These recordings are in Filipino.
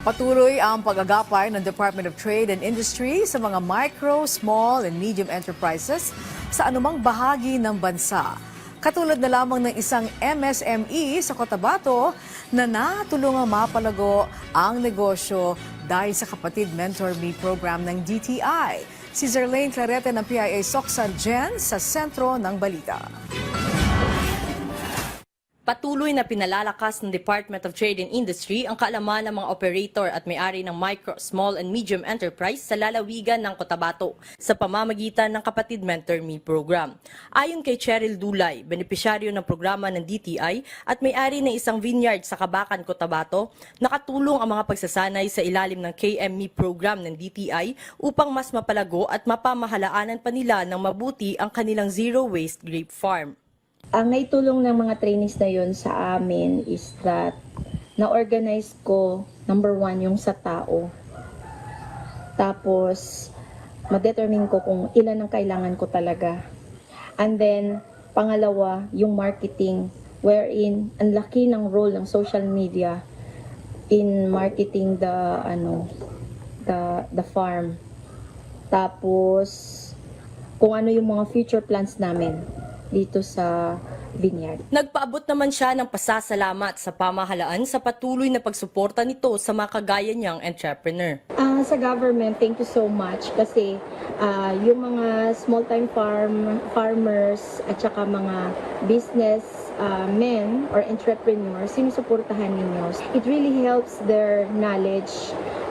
Patuloy ang pag-agapay ng Department of Trade and Industry sa mga micro, small, and medium enterprises sa anumang bahagi ng bansa. Katulad na lamang ng isang MSME sa Cotabato na natulungang mapalago ang negosyo dahil sa Kapatid Mentor Me program ng DTI. Si Zerlane Clarete ng PIA Socsan Gen sa sentro ng balita. Patuloy na pinalalakas ng Department of Trade and Industry ang kaalaman ng mga operator at may-ari ng micro, small and medium enterprise sa lalawigan ng Cotabato sa pamamagitan ng Kapatid Mentor Me program. Ayon kay Cheryl Dulay, benepisyaryo ng programa ng DTI at may-ari ng isang vineyard sa Kabakan, Cotabato, nakatulong ang mga pagsasanay sa ilalim ng KME program ng DTI upang mas mapalago at mapamahalaanan pa nila ng mabuti ang kanilang zero waste grape farm. Ang naitulong ng mga trainees na yun sa amin is that na-organize ko, number one, yung sa tao. Tapos, ma-determine ko kung ilan ang kailangan ko talaga. And then, pangalawa, yung marketing, wherein ang laki ng role ng social media in marketing the farm. Tapos, kung ano yung mga future plans namin dito sa vineyard. Nagpaabot naman siya ng pasasalamat sa pamahalaan sa patuloy na pagsuporta nito sa mga kagaya niyang entrepreneur. Sa government, thank you so much kasi yung mga small-time farmers at saka mga business men or entrepreneurs, sinusuportahan ninyo. It really helps their knowledge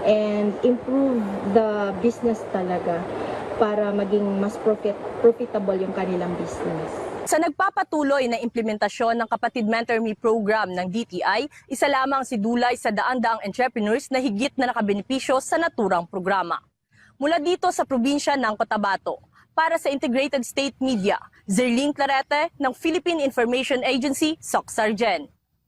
and improve the business talaga para maging mas profitable yung kanilang business. Sa nagpapatuloy na implementasyon ng Kapatid Mentor Me program ng DTI, isa lamang si Dulay sa daan-daang entrepreneurs na higit na nakabenepisyo sa naturang programa. Mula dito sa probinsya ng Cotabato, para sa Integrated State Media, Zerlane Clarete ng Philippine Information Agency, Socsan Gen.